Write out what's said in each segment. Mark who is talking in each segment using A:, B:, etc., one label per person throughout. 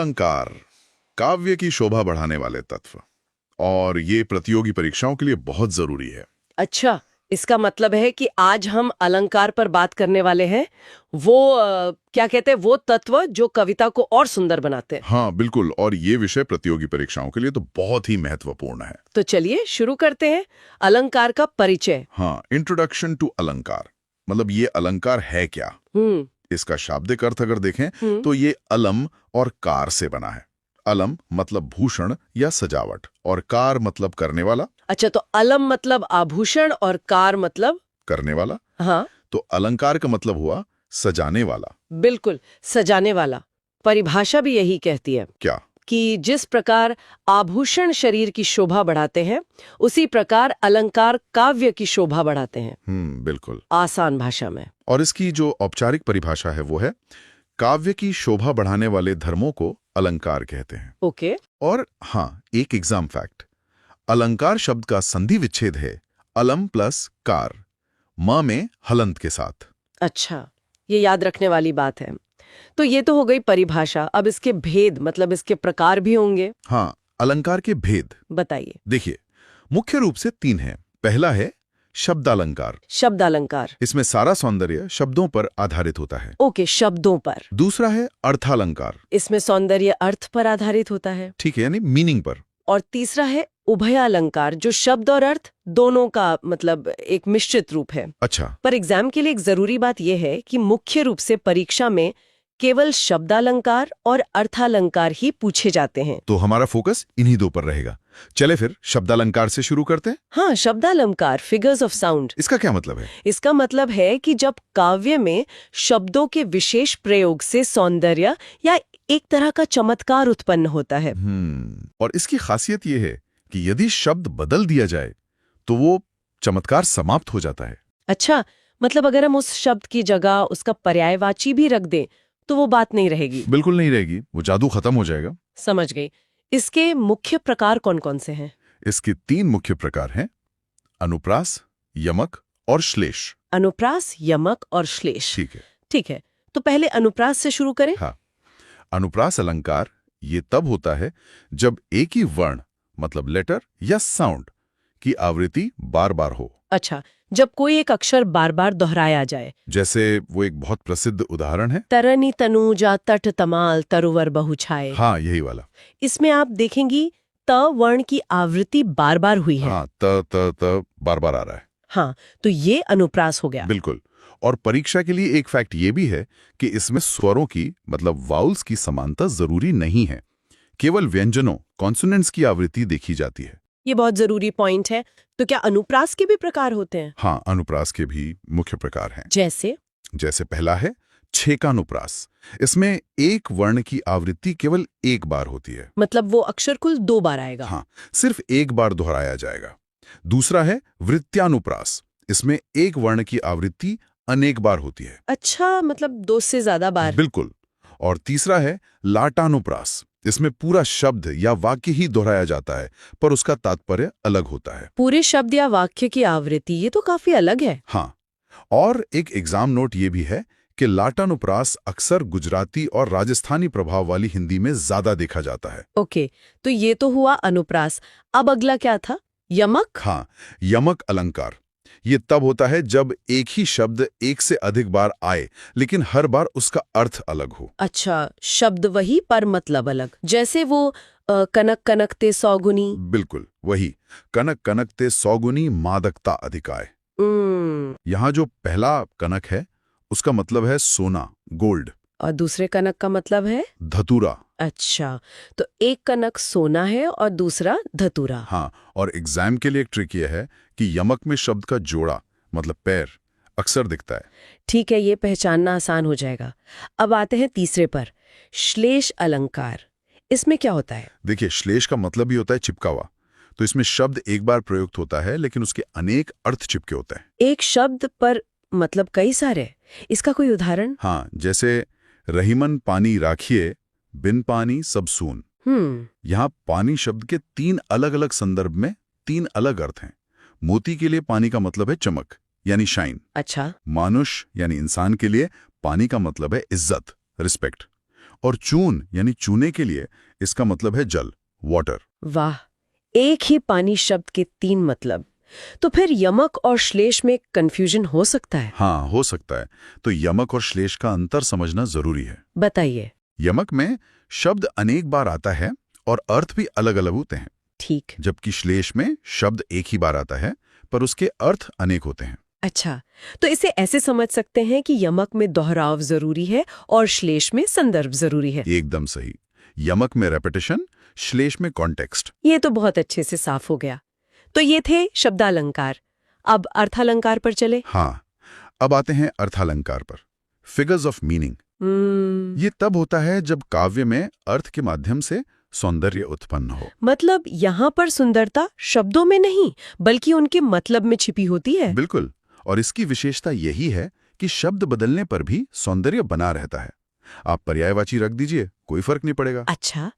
A: अलंकार काव्य की शोभा बढ़ाने वाले तत्व, और ये प्रतियोगी परीक्षाओं के लिए बहुत जरूरी है।
B: अच्छा, इसका मतलब है कि आज हम अलंकार पर बात करने वाले हैं। वो क्या कहते हैं, वो तत्व जो कविता को और सुंदर बनाते हैं।
A: हाँ बिल्कुल, और ये विषय प्रतियोगी परीक्षाओं के लिए तो बहुत ही महत्वपूर्ण है।
B: तो चलिए शुरू करते हैं। अलंकार का परिचय।
A: हाँ, इंट्रोडक्शन टू अलंकार, मतलब ये अलंकार है क्या।
B: हम्म।
A: इसका शाब्दिक अर्थ अगर देखें
B: हम्म।
A: तो ये अलम और कार से बना है। अलम मतलब भूषण या सजावट, और कार मतलब करने वाला।
B: अच्छा, तो अलम मतलब आभूषण और कार मतलब।
A: करने वाला।
B: हाँ,
A: तो अलंकार का मतलब हुआ सजाने वाला।
B: बिल्कुल, सजाने वाला। परिभाषा भी यही कहती है
A: क्या?
B: कि जिस प्रकार आभूषण शरीर की शोभा बढ़ाते हैं, उसी प्रकार अलंकार काव्य की शोभा बढ़ाते हैं।
A: बिल्कुल।
B: आसान भाषा में।
A: और इसकी जो औपचारिक परिभाषा है वो है, काव्य की शोभा बढ़ाने वाले धर्मों को अलंकार कहते हैं।
B: ओके।
A: और हाँ, एक एग्जाम फैक्ट, अलंकार शब्द का संधि विच्छेद है अलम प्लस कार, म में हलंत के साथ।
B: अच्छा, ये याद रखने वाली बात है। तो ये तो हो गई परिभाषा। अब इसके भेद, मतलब इसके प्रकार भी होंगे।
A: हाँ, अलंकार के भेद
B: बताइए।
A: देखिए, मुख्य रूप से 3 हैं। पहला है शब्दालंकार।
B: शब्द अलंकार।
A: इसमें सारा सौंदर्य शब्दों पर आधारित होता है।
B: ओके, शब्दों पर।
A: दूसरा है अर्थालंकार।
B: इसमें सौंदर्य अर्थ पर आधारित होता है।
A: ठीक है, यानी मीनिंग पर।
B: और तीसरा है उभयालंकार, जो शब्द और अर्थ दोनों का मतलब एक मिश्रित रूप है।
A: अच्छा।
B: पर एग्जाम के लिए एक जरूरी बात यह है कि मुख्य रूप से परीक्षा में केवल शब्दालंकार और अर्थालंकार ही पूछे जाते हैं।
A: तो हमारा फोकस इन्हीं 2 पर रहेगा। चले फिर शब्दालंकार से शुरू करते हैं।
B: हाँ, शब्दालंकार, फिगर्स ऑफ साउंड।
A: इसका क्या मतलब है?
B: इसका मतलब है कि जब काव्य में शब्दों के विशेष प्रयोग से सौंदर्य या एक तरह का चमत्कार उत्पन्न होता है।
A: और इसकी खासियत यह है कि यदि शब्द बदल दिया जाए तो वो चमत्कार समाप्त हो जाता है।
B: अच्छा, मतलब अगर हम उस शब्द की जगह उसका पर्यायवाची भी रख दें तो वो बात नहीं रहेगी।
A: बिल्कुल नहीं रहेगी, वो जादू खत्म हो जाएगा।
B: समझ गई। इसके मुख्य प्रकार कौन कौन से हैं?
A: इसके 3 मुख्य प्रकार हैं, अनुप्रास, यमक और श्लेष।
B: अनुप्रास, यमक और श्लेष।
A: ठीक है।
B: ठीक है, तो पहले अनुप्रास से शुरू करें।
A: हाँ, अनुप्रास अलंकार ये तब होता है जब एक ही वर्ण, मतलब लेटर या साउंड की आवृत्ति बार बार हो।
B: अच्छा, जब कोई एक अक्षर बार बार दोहराया जाए।
A: जैसे वो एक बहुत प्रसिद्ध उदाहरण है,
B: तरनी तनुजा तट तमाल तरुवर बहुछाए।
A: हाँ यही वाला।
B: इसमें आप देखेंगी त वर्ण की आवृत्ति बार बार हुई है।
A: हाँ, त बार बार आ रहा है।
B: हाँ, तो ये अनुप्रास हो गया।
A: बिल्कुल। और परीक्षा के लिए एक फैक्ट ये भी है कि इसमें स्वरों की, मतलब वाउल्स की समानता जरूरी नहीं है। केवल व्यंजनों, कॉन्सोनेंट्स की आवृत्ति देखी जाती है।
B: ये बहुत जरूरी पॉइंट है। तो क्या अनुप्रास के भी प्रकार होते हैं?
A: हाँ, अनुप्रास के भी मुख्य प्रकार हैं।
B: जैसे
A: पहला है छेकानुप्रास। इसमें एक वर्ण की आवृत्ति केवल एक बार होती है।
B: मतलब वो अक्षर कुल 2 बार आएगा।
A: हाँ, सिर्फ एक बार दोहराया जाएगा। दूसरा है वृत्त्यानुप्रास। इसमें एक वर्ण की आवृत्ति अनेक बार होती है।
B: अच्छा, मतलब 2 से ज्यादा बार।
A: बिल्कुल। और तीसरा है लाटानुप्रास। इसमें पूरा शब्द या वाक्य ही दोहराया जाता है, पर उसका तात्पर्य अलग होता है।
B: पूरे शब्द या वाक्य की आवृत्ति, ये तो काफी अलग है।
A: हाँ, और एक एग्जाम नोट ये भी है कि लाटानुप्रास अक्सर गुजराती और राजस्थानी प्रभाव वाली हिंदी में ज्यादा देखा जाता है।
B: ओके, तो ये तो हुआ अनुप्रास। अब अगला क्या था? यमक।
A: हाँ, यमक अलंकार ये तब होता है जब एक ही शब्द एक से अधिक बार आए, लेकिन हर बार उसका अर्थ अलग हो।
B: अच्छा, शब्द वही पर मतलब अलग। जैसे वो कनक कनकते सौगुनी।
A: बिल्कुल वही, कनक कनकते सौगुनी मादकता अधिकाय। यहाँ जो पहला कनक है उसका मतलब है सोना, गोल्ड।
B: और दूसरे कनक का मतलब है
A: धतूरा।
B: अच्छा, तो एक कनक सोना है और दूसरा धतूरा।
A: हाँ, और एग्जाम के लिए एक ट्रिक यह है कि यमक में शब्द का जोड़ा, मतलब पैर, अक्सर दिखता है।
B: ठीक है, ये पहचानना आसान हो जाएगा। अब आते हैं तीसरे पर, श्लेष अलंकार। इसमें क्या होता है?
A: देखिए, श्लेष का मतलब ही होता है चिपका हुआ। तो इसमें शब्द एक बार प्रयुक्त होता है, लेकिन उसके अनेक अर्थ चिपके होते हैं।
B: एक शब्द पर मतलब कई सारे। इसका कोई उदाहरण?
A: हाँ, जैसे रहीमन पानी राखिए, बिन पानी सब सून। यहाँ पानी शब्द के 3 अलग अलग संदर्भ में 3 अलग अर्थ हैं। मोती के लिए पानी का मतलब है चमक, यानी शाइन।
B: अच्छा।
A: मानुष यानी इंसान के लिए पानी का मतलब है इज्जत, रिस्पेक्ट। और चून यानी चूने के लिए इसका मतलब है जल, वाटर।
B: वाह, एक ही पानी शब्द के 3 मतलब। तो फिर यमक और श्लेष में कंफ्यूजन हो सकता है?
A: हाँ, हो सकता है। तो यमक और श्लेष का अंतर समझना जरूरी है।
B: बताइए।
A: यमक में शब्द अनेक बार आता है और अर्थ भी अलग अलग होते हैं,
B: ठीक।
A: जबकि श्लेष में शब्द एक ही बार आता है पर उसके अर्थ अनेक होते हैं।
B: अच्छा, तो इसे ऐसे समझ सकते हैं कि यमक में दोहराव जरूरी है और श्लेष में संदर्भ जरूरी है।
A: एकदम सही। यमक में रेपिटेशन, श्लेष में कॉन्टेक्स्ट।
B: ये तो बहुत अच्छे से साफ हो गया। तो ये थे शब्दालंकार। अब अर्थालंकार पर चले।
A: हाँ, अब आते हैं अर्थालंकार पर। Figures of meaning. ये तब होता है जब काव्य में अर्थ के माध्यम से सौंदर्य उत्पन्न हो।
B: मतलब यहाँ पर सुंदरता शब्दों में नहीं बल्कि उनके मतलब में छिपी होती है।
A: बिल्कुल, और इसकी विशेषता यही है कि शब्द बदलने पर भी सौंदर्य बना रहता है। आप पर्यायवाची रख दीजिए, कोई फर्क नहीं पड़ेगा।
B: अच्छा,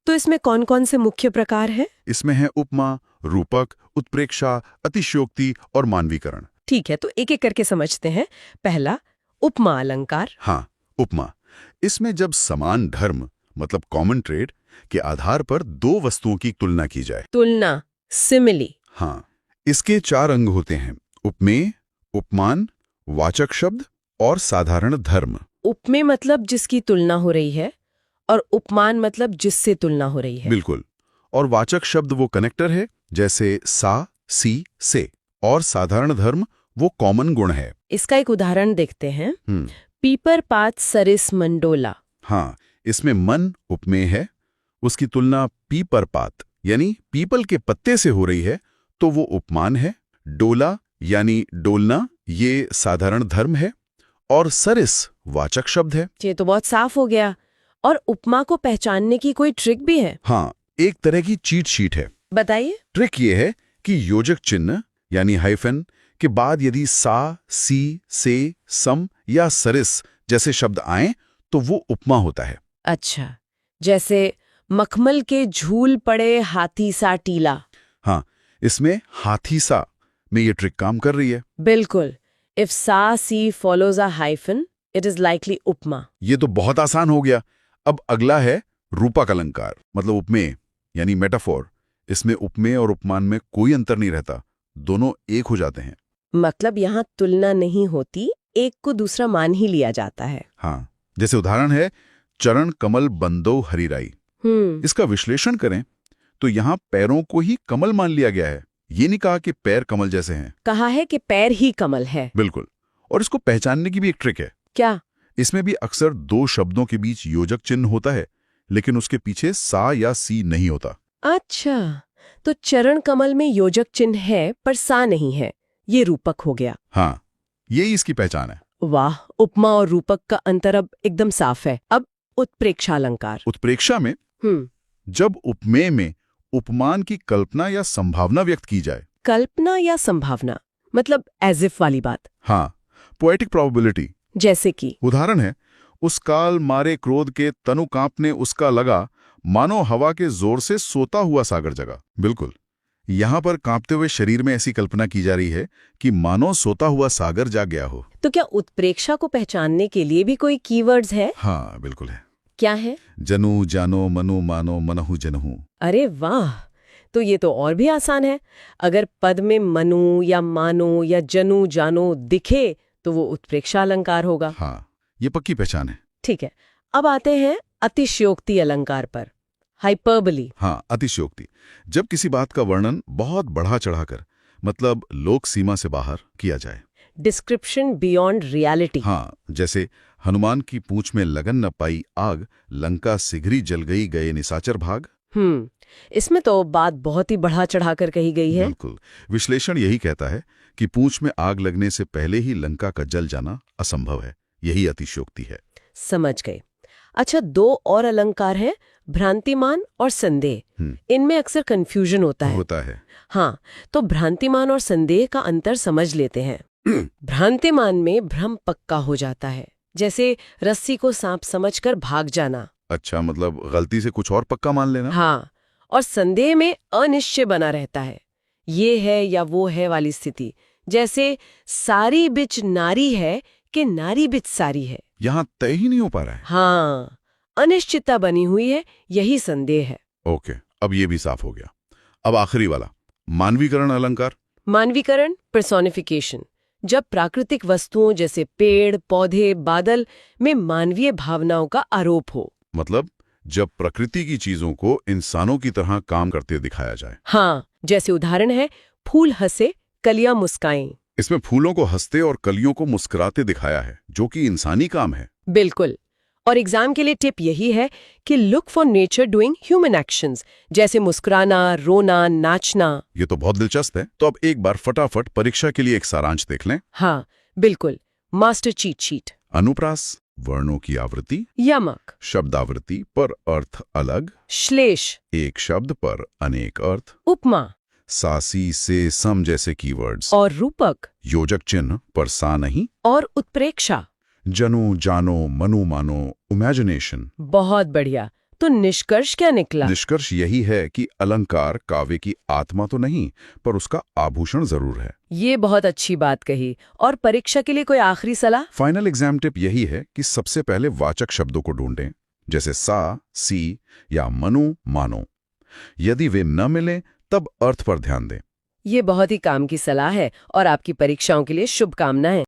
B: तो इसमें कौन कौन से मुख्य प्रकार हैं?
A: इसमें है उपमा, रूपक, उत्प्रेक्षा, अतिशयोक्ति और मानवीकरण।
B: ठीक है, तो एक एक करके समझते हैं। पहला, उपमा अलंकार।
A: हाँ, उपमा। इसमें जब समान धर्म मतलब कॉमन ट्रेड के आधार पर 2 वस्तुओं की तुलना की जाए।
B: तुलना, सिमिली।
A: हाँ, इसके 4 अंग होते हैं: उपमेय, उपमान, वाचक शब्द और साधारण धर्म।
B: उपमेय मतलब जिसकी तुलना हो रही है और उपमान मतलब जिससे तुलना हो रही है।
A: बिल्कुल, और वाचक शब्द वो कनेक्टर है, जैसे सा, सी, से। और साधारण धर्म वो कॉमन गुण है।
B: इसका एक उदाहरण देखते हैं। पीपर पात सरिस मंडोला।
A: हाँ, इसमें मन उपमेय है, उसकी तुलना पीपर पात यानी पीपल के पत्ते से हो रही है तो वो उपमान है। डोला यानी डोलना, ये साधारण धर्म है। और सरिस वाचक शब्द है।
B: ये तो बहुत साफ हो गया। और उपमा को पहचानने की कोई ट्रिक भी है?
A: हाँ, एक तरह की चीट शीट है।
B: बताइए।
A: ट्रिक ये है कि योजक चिन्ह यानी हाइफन के बाद यदि सा, सी, से, सम या सरिस जैसे शब्द आए तो वो उपमा होता है।
B: अच्छा, जैसे मखमल के झूल पड़े हाथी सा टीला।
A: हाँ, इसमें हाथी सा में ये ट्रिक काम कर रही है।
B: बिल्कुल। इफ सा सी follows a hyphen it is likely उपमा।
A: ये तो बहुत आसान हो गया। अब अगला है रूपक अलंकार मतलब उपमेय यानी मेटाफोर। इसमें उपमेय और उपमान में कोई अंतर नहीं रहता, दोनों एक हो जाते हैं।
B: मतलब यहाँ तुलना नहीं होती, एक को दूसरा मान ही लिया जाता है।
A: हाँ, जैसे उदाहरण है चरण कमल बंदो हरिराई। इसका विश्लेषण करें तो यहाँ पैरों को ही कमल मान लिया गया है, ये नहीं कहा कि पैर कमल जैसे हैं।
B: कहा है कि पैर ही कमल है।
A: बिल्कुल, और इसको पहचानने की भी एक ट्रिक है।
B: क्या?
A: इसमें भी अक्सर 2 शब्दों के बीच योजक चिन्ह होता है लेकिन उसके पीछे सा या सी नहीं होता।
B: अच्छा, तो चरण कमल में योजक चिन्ह है पर सा नहीं है, ये रूपक हो गया।
A: हाँ, यही इसकी पहचान है।
B: वाह, उपमा और रूपक का अंतर अब एकदम साफ है। अब उत्प्रेक्षा अलंकार।
A: उत्प्रेक्षा में जब उपमेय में उपमान की कल्पना या संभावना व्यक्त की जाए।
B: कल्पना या संभावना मतलब एज इफ वाली बात।
A: हाँ, पोएटिक प्रोबेबिलिटी।
B: जैसे कि
A: उदाहरण है उस काल मारे क्रोध के तनु कांपने उसका लगा, मानो हवा के जोर से सोता हुआ सागर जगा। बिल्कुल, यहाँ पर कांपते हुए शरीर में ऐसी कल्पना की जा रही है कि मानो सोता हुआ सागर जाग गया हो।
B: तो क्या उत्प्रेक्षा को पहचानने के लिए भी कोई कीवर्ड्स है?
A: हाँ, बिल्कुल है।
B: क्या है?
A: जनु, जानो, मनु, मानो, मनहु, जनहु।
B: अरे वाह, तो ये तो और भी आसान है। अगर पद में मनु या मानो या जनु जानो दिखे तो वो उत्प्रेक्षा अलंकार होगा।
A: हाँ, ये पक्की पहचान है।
B: ठीक है, अब आते हैं अतिशयोक्ति अलंकार पर। हाइपरबली।
A: हाँ, अतिशयोक्ति जब किसी बात का वर्णन बहुत बढ़ा चढ़ाकर मतलब लोक सीमा से बाहर किया जाए।
B: Description beyond reality.
A: हाँ, जैसे हनुमान की पूंछ में लगन न पाई आग, लंका सिगरी जल गई गए निशाचर भाग।
B: इसमें तो बात बहुत ही बढ़ा चढ़ाकर कही गई है।
A: बिल्कुल, विश्लेषण यही कहता है कि पूंछ में आग लगने से पहले ही लंका का जल जाना असंभव है। यही अतिशयोक्ति है।
B: समझ गए। अच्छा, 2 और अलंकार हैं, भ्रांतिमान और संदेह। इनमें अक्सर कंफ्यूजन होता है। हाँ, तो भ्रांतिमान और संदेह का अंतर समझ लेते हैं। भ्रांतिमान में भ्रम पक्का हो जाता है, जैसे रस्सी को सांप समझकर भाग जाना।
A: अच्छा, मतलब गलती से कुछ और पक्का मान लेना।
B: हाँ, और संदेह में अनिश्चय बना रहता है, ये है या वो है वाली स्थिति। जैसे सारी बिच नारी है कि नारी बिच सारी है।
A: यहाँ तय ही नहीं हो पा रहा है।
B: हाँ, अनिश्चितता बनी हुई है, यही संदेह है।
A: ओके, अब ये भी साफ हो गया। अब आखिरी वाला, मानवीकरण अलंकार।
B: मानवीकरण, पर्सोनिफिकेशन। जब प्राकृतिक वस्तुओं जैसे पेड़, पौधे, बादल में मानवीय भावनाओं का आरोप हो।
A: मतलब जब प्रकृति की चीजों को इंसानों की तरह काम करते दिखाया जाए।
B: हाँ, जैसे उदाहरण है फूल हंसे, कलियां मुस्काएं।
A: इसमें फूलों को हंसते और कलियों को मुस्कुराते दिखाया है, जो कि इंसानी काम है।
B: बिल्कुल। और एग्जाम के लिए टिप यही है कि look for nature doing human actions, जैसे मुस्कुराना, रोना, नाचना।
A: ये तो बहुत दिलचस्प है। तो अब एक बार फटाफट परीक्षा के लिए एक सारांश देख लें।
B: हाँ, बिल्कुल। Master cheat sheet.
A: अनुप्रास, वर्णों की आवृत्ति।
B: यमक,
A: शब्दावृत्ति पर अर्थ अलग।
B: श्लेष,
A: एक शब्द पर अनेक अर्थ।
B: उपमा
A: सा, सी, से, सम जैसे कीवर्ड्स।
B: और रूपक।
A: योजक चिन्ह पर सा नहीं।
B: और उत्प्रेक्षा।
A: जनो, जानो, मनो, मानो, इमेजिनेशन।
B: बहुत बढ़िया। तो निष्कर्ष क्या निकला?
A: निष्कर्ष यही है कि अलंकार काव्य की आत्मा तो नहीं, पर उसका आभूषण जरूर है।
B: ये बहुत अच्छी बात कही। और परीक्षा के लिए कोई आखिरी सलाह?
A: फाइनल एग्जाम टिप यही है कि सबसे पहले वाचक शब्दों को ढूंढें, जैसे सा, सी या मनु, मानो। यदि वे न मिलें तब अर्थ पर ध्यान दें।
B: ये बहुत ही काम की सलाह है और आपकी परीक्षाओं के लिए शुभकामनाएं।